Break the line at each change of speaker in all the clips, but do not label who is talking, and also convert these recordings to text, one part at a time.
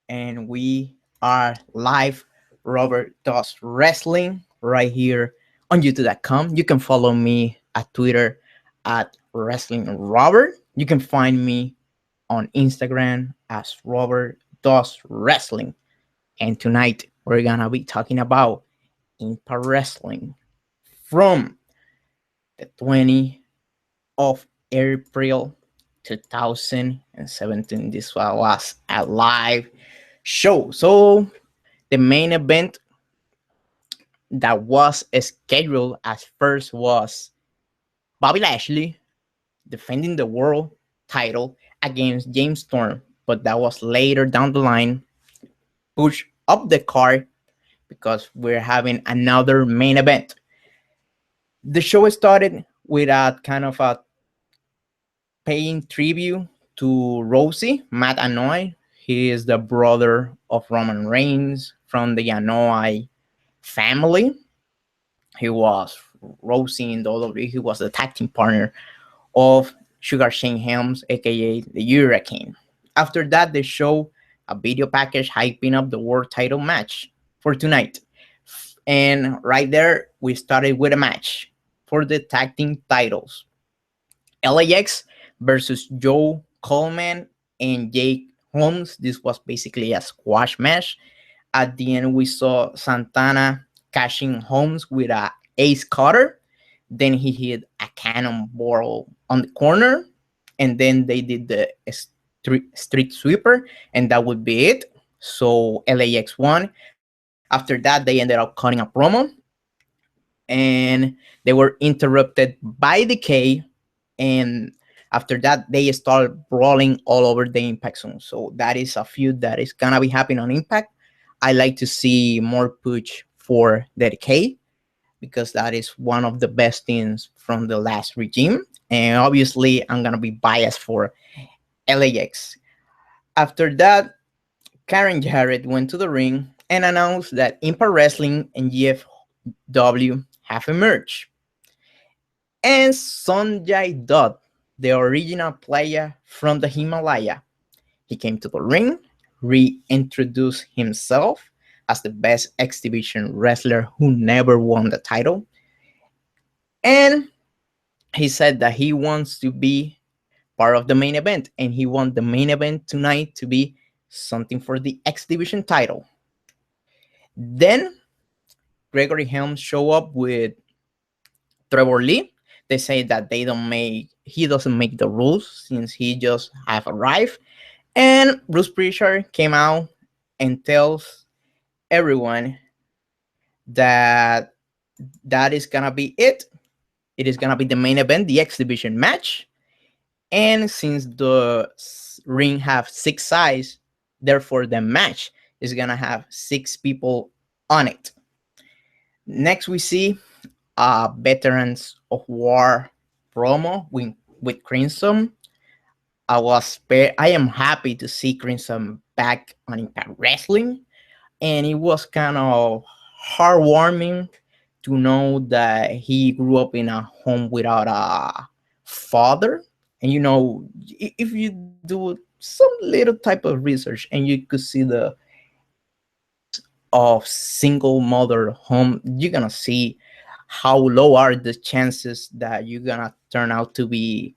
and we are live. Robert Does Wrestling right here on YouTube.com. You can follow me at Twitter at Wrestling Robert. You can find me on Instagram as Robert Does Wrestling. And tonight we're gonna be talking about Impact Wrestling from the 20th of April 2017. This was a live show. So the main event that was scheduled as first was Bobby Lashley defending the world title against James Storm, but that was later down the line, pushed up the card because we're having another main event. The show started with a kind of a paying tribute to Rosie, Matt Anoa'i. He is the brother of Roman Reigns from the Anoa'i family. He was Rosie in WWE. He was the tag team partner of Sugar Shane Helms, aka the Hurricane. After that, they show a video package hyping up the world title match for tonight. And right there, we started with a match for the tag team titles. LAX versus Joe Coleman and Jake Holmes. This was basically a squash match. At the end, we saw Santana catching Holmes with a ace cutter. Then he hit a cannonball on the corner, and then they did the street sweeper, and that would be it. So LAX won. After that, they ended up cutting a promo, and they were interrupted by Decay, and after that, they started brawling all over the Impact Zone. So that is a feud that is gonna be happening on Impact. I like to see more push for the Decay because that is one of the best things from the last regime. And obviously, I'm gonna be biased for LAX. After that, Karen Jarrett went to the ring and announced that Impact Wrestling and GFW have emerged. And Sonjay Dutt, the original Playa from the Himalaya, he came to the ring, reintroduced himself as the best exhibition wrestler who never won the title. And he said that he wants to be part of the main event, and he wants the main event tonight to be something for the X Division title. Then Gregory Helms show up with Trevor Lee. They say that he doesn't make the rules since he just have arrived. And Bruce Prichard came out and tells everyone that that is gonna be it. It is gonna be the main event, the X Division match. And since the ring have 6 sides, therefore the match is gonna have 6 people on it. Next, we see Veterans of War promo with Crimson. I am happy to see Crimson back on Impact Wrestling, and it was kind of heartwarming to know that he grew up in a home without a father. And if you do some little type of research, and you could see the of single mother home, you're gonna see how low are the chances that you're gonna turn out to be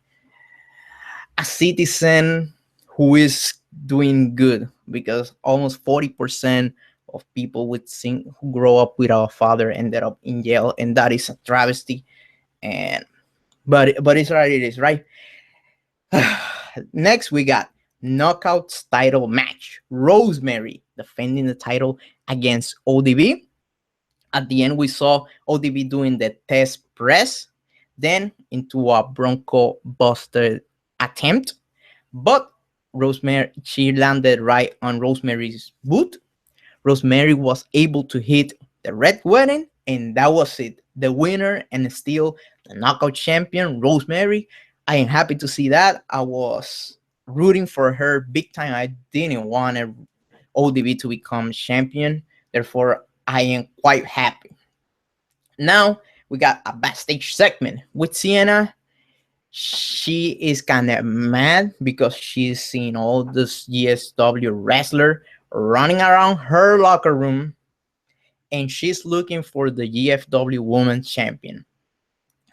a citizen who is doing good, because almost 40% of people who grow up without a father ended up in jail, and that is a travesty. And but it's right, it is right. Next, we got Knockouts title match. Rosemary defending the title against ODB. At the end, we saw ODB doing the test press, then into a Bronco Buster attempt. But she landed right on Rosemary's boot. Rosemary was able to hit the red wedding, and that was it. The winner and still the knockout champion, Rosemary. I am happy to see that. I was rooting for her big time. I didn't want ODB to become champion. Therefore, I am quite happy. Now, we got a backstage segment with Sienna She is kind of mad because she's seen all this GSW wrestler running around her locker room, and she's looking for the GFW Women's Champion.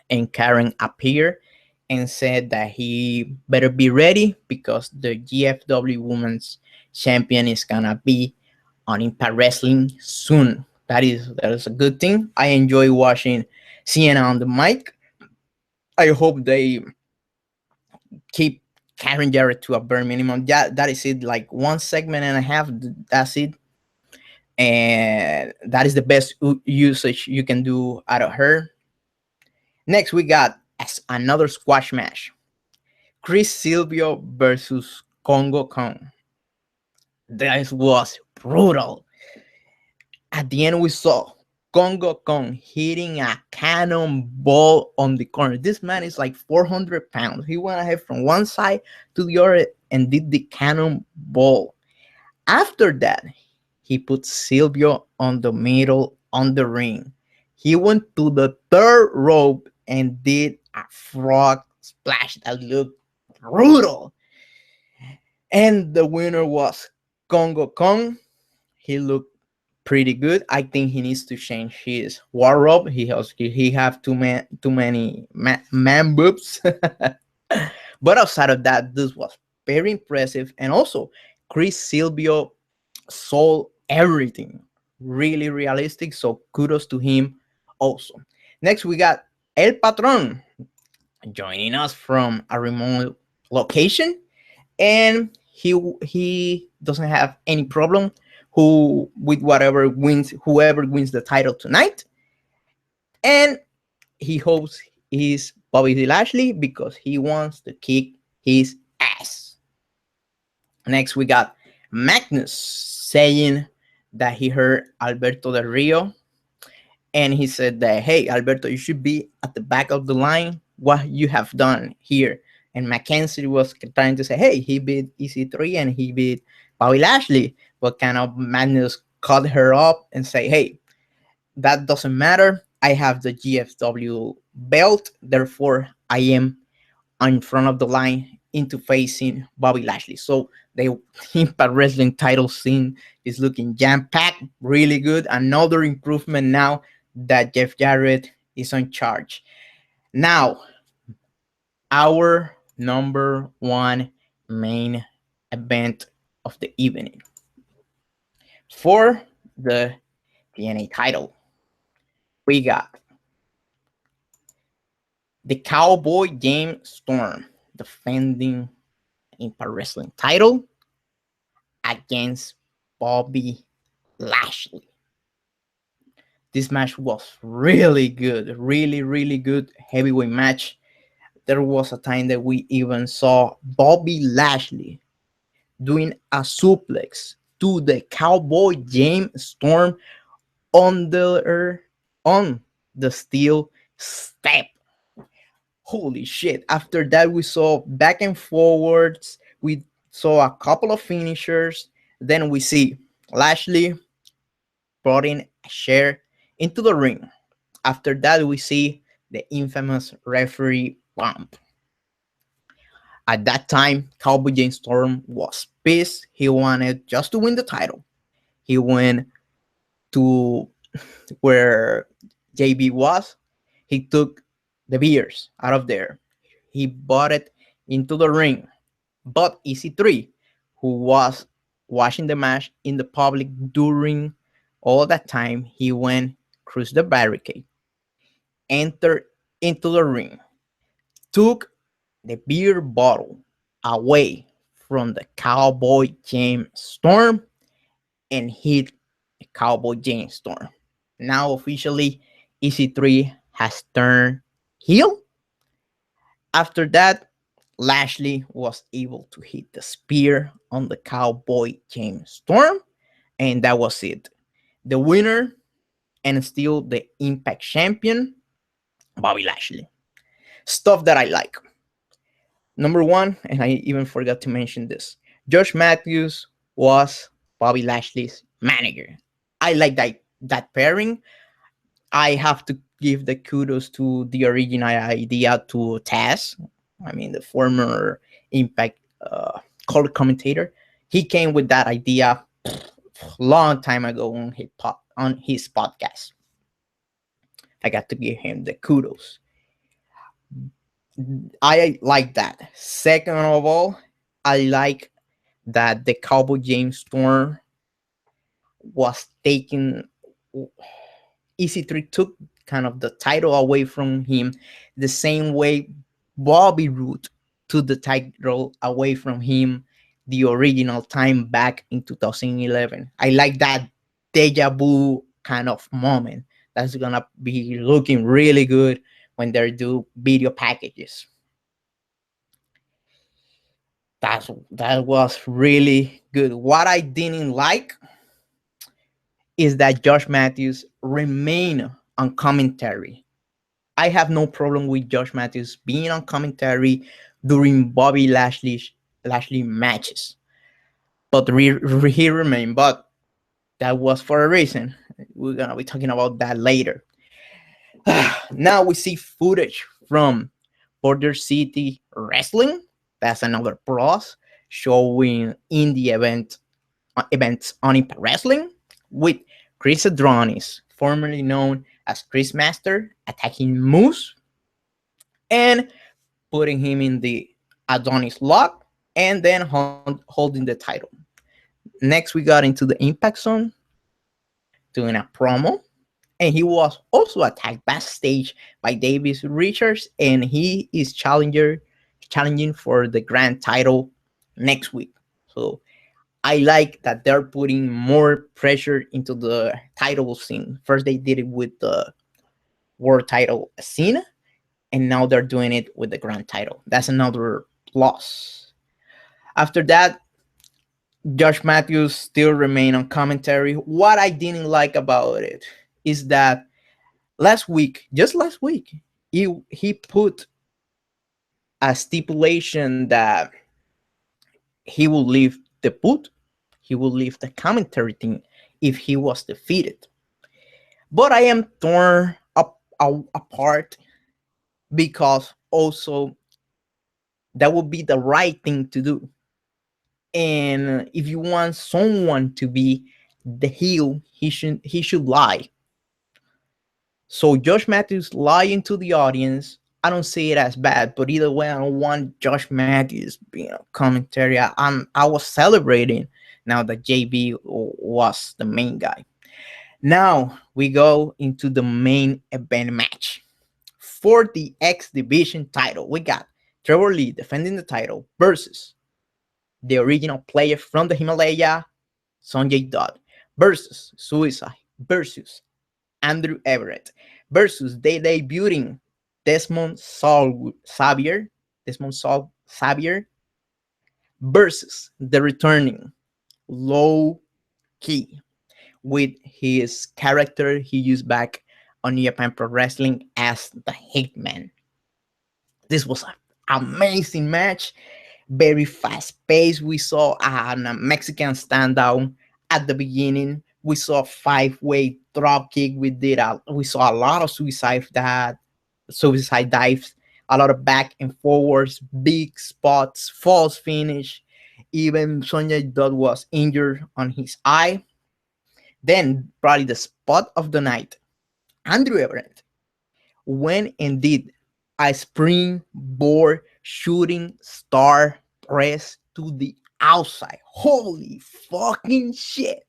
And Karen appeared and said that he better be ready because the GFW Women's Champion is gonna be on Impact Wrestling soon. That is a good thing. I enjoy watching Sienna on the mic. I hope they keep Karen Jarrett to a bare minimum. That is it. Like one segment and a half. That's it. And that is the best usage you can do out of her. Next, we got another squash match: Chris Silvio versus Kongo Kong. This was brutal. At the end, we saw Kongo Kong hitting a cannonball on the corner. This man is like 400 pounds. He went ahead from one side to the other and did the cannonball. After that, he put Silvio on the middle on the ring. He went to the third rope and did a frog splash that looked brutal. And the winner was Kongo Kong. He looked pretty good. I think he needs to change his wardrobe. He have too many man boobs. But outside of that, this was very impressive. And also, Chris Silvio sold everything really realistic. So kudos to him also. Next, we got El Patron joining us from a remote location, and he doesn't have any problem with whoever wins the title tonight, and he hopes is Bobby Lashley because he wants to kick his ass. Next, we got Magnus saying that he heard Alberto Del Rio, and he said that, hey, Alberto, you should be at the back of the line. What you have done here. And Mackenzie was trying to say, hey, he beat EC3 and he beat Bobby Lashley. But kind of Magnus cut her up and say, hey, that doesn't matter. I have the GFW belt. Therefore, I am in front of the line into facing Bobby Lashley. So the Impact Wrestling title scene is looking jam-packed, really good. Another improvement now that Jeff Jarrett is on charge. Now, our number one main event of the evening for the TNA title, we got the Cowboy James Storm defending Impact Wrestling title against Bobby Lashley. This match was really good, really good heavyweight match. There was a time that we even saw Bobby Lashley doing a suplex to the Cowboy James Storm on the steel step. Holy shit. After that, we saw back and forwards. We saw a couple of finishers. Then we see Lashley brought in a chair into the ring. After that, we see the infamous referee bump. At that time, Cowboy James Storm was pissed. He wanted just to win the title. He went to where JB was. He took the beers out of there. He brought it into the ring. But EC3, who was watching the match in the public during all that time, he went across the barricade, entered into the ring, took the beer bottle away from the Cowboy James Storm, and hit the Cowboy James Storm. Now officially, EC3 has turned heel. After that, Lashley was able to hit the spear on the Cowboy James Storm, and that was it. The winner and still the Impact Champion, Bobby Lashley. Stuff that I like. Number one, and I even forgot to mention this, Josh Mathews was Bobby Lashley's manager. I like that pairing. I have to give the kudos to the original idea to Taz. I mean, the former Impact color commentator. He came with that idea long time ago on on his podcast. I got to give him the kudos. I like that. Second of all, I like that the Cowboy James Storm was taking EC3 took kind of the title away from him the same way Bobby Roode took the title away from him the original time back in 2011. I like that deja vu kind of moment. That's gonna be looking really good when they do video packages. That was really good. What I didn't like is that Josh Mathews remain on commentary. I have no problem with Josh Mathews being on commentary during Lashley matches, but he remained. But that was for a reason. We're gonna be talking about that later. Now we see footage from Border City Wrestling. That's another pros showing in the events on Impact Wrestling with Chris Adronis, formerly known as Chris Master, attacking Moose and putting him in the Adonis lock and then holding the title. Next, we got into the Impact Zone doing a promo, and he was also attacked backstage by Davis Richards, and he is challenging for the grand title next week. So I like that they're putting more pressure into the title scene. First, they did it with the world title scene, and now they're doing it with the grand title. That's another plus. After that, Josh Mathews still remain on commentary. What I didn't like about it is that just last week, he put a stipulation that he will leave the boot, he will leave the commentary thing if he was defeated. But I am torn apart because also that would be the right thing to do. And if you want someone to be the heel, he should lie. So Josh Mathews lying to the audience, I don't see it as bad, but either way, I don't want Josh Mathews being a commentary. I was celebrating now that JB was the main guy. Now we go into the main event match for the X Division title. We got Trevor Lee defending the title versus the original player from the Himalaya, Sonjay Dutt, versus Suicide, versus Andrew Everett, versus they debuting Xavier, Desmond Xavier, versus the returning Low Key with his character he used back on New Japan Pro Wrestling as the Hitman. This was an amazing match, very fast paced. We saw a Mexican standout at the beginning. We saw a 5-way drop kick. We saw a lot of suicide dives, a lot of back and forwards, big spots, false finish. Even Sonjay Dutt was injured on his eye. Then probably the spot of the night, Andrew Everett went and did a springboard shooting star press to the outside. Holy fucking shit.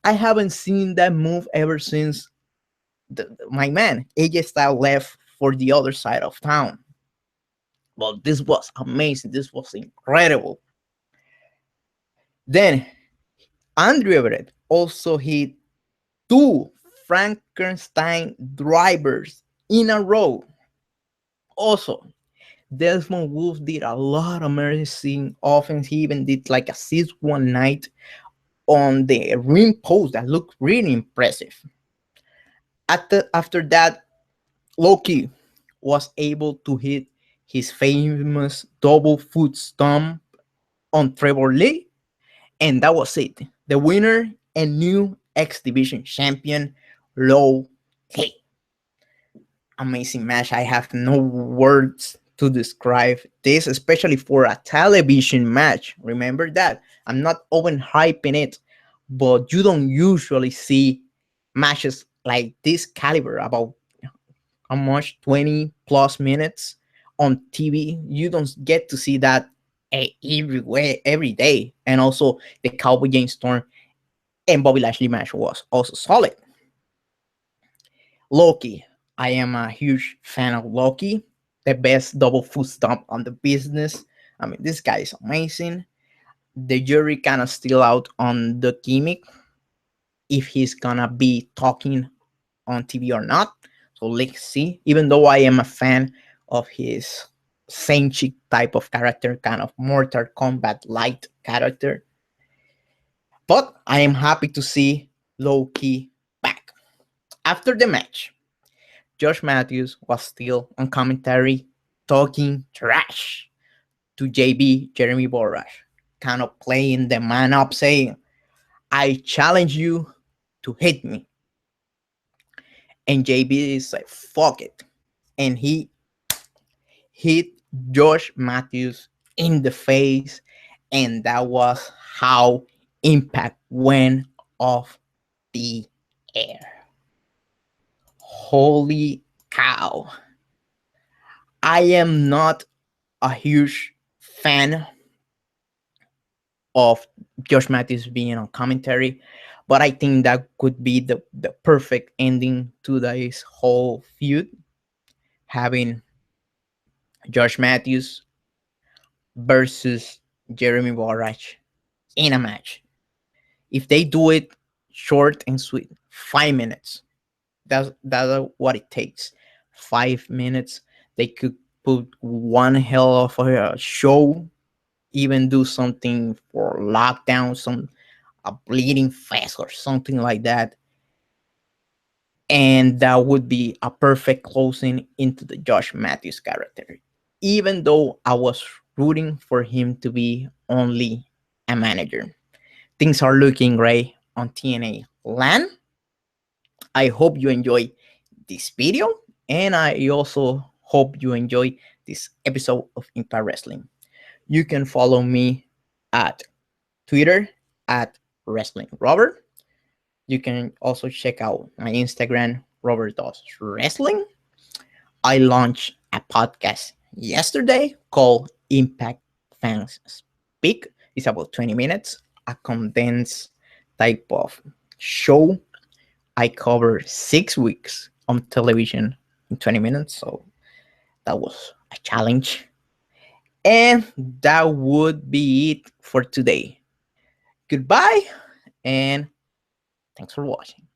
I haven't seen that move ever since my man AJ Styles left for the other side of town. Well, this was amazing. This was incredible. Then Andrew Everett also hit 2 Frankenstein drivers in a row. Also, Desmond Wolf did a lot of amazing offense. He even did like assist one night on the ring post that looked really impressive. After that, Loki was able to hit his famous double foot stomp on Trevor Lee, and that was it. The winner and new X Division champion, Low K. Amazing match. I have no words to describe this, especially for a television match. Remember that. I'm not overhyping it, but you don't usually see matches like this caliber about how much 20 plus minutes on TV. You don't get to see that every day. And also the Cowboy James Storm and Bobby Lashley match was also solid. Loki. I am a huge fan of Loki, the best double foot stomp on the business. I mean, this guy is amazing. The jury kind of still out on the gimmick if he's gonna be talking on TV or not. So let's see. Even though I am a fan of his Saint Chick type of character, kind of Mortal Kombat light character, but I am happy to see Loki back. After the match, Josh Mathews was still on commentary talking trash to JB Jeremy Borash, kind of playing the man up, saying, I challenge you to hit me. And JB is like, fuck it. And he hit Josh Mathews in the face. And that was how Impact went off the air. Holy cow. I am not a huge fan of Josh Mathews being on commentary, but I think that could be the perfect ending to this whole feud, having Josh Mathews versus Jeremy Borash in a match. If they do it short and sweet, 5 minutes, that's what it takes. 5 minutes, they could put one hell of a show, even do something for lockdown, some a bleeding fest or something like that. And that would be a perfect closing into the Josh Mathews character. Even though I was rooting for him to be only a manager, things are looking great on TNA land. I hope you enjoy this video, and I also hope you enjoy this episode of Impact Wrestling. You can follow me at Twitter at Wrestling Robert. You can also check out my Instagram, Robert Does Wrestling. I launched a podcast yesterday called Impact Fans Speak. It's about 20 minutes, a condensed type of show. I cover 6 weeks on television in 20 minutes, so that was a challenge. And that would be it for today. Goodbye, and thanks for watching.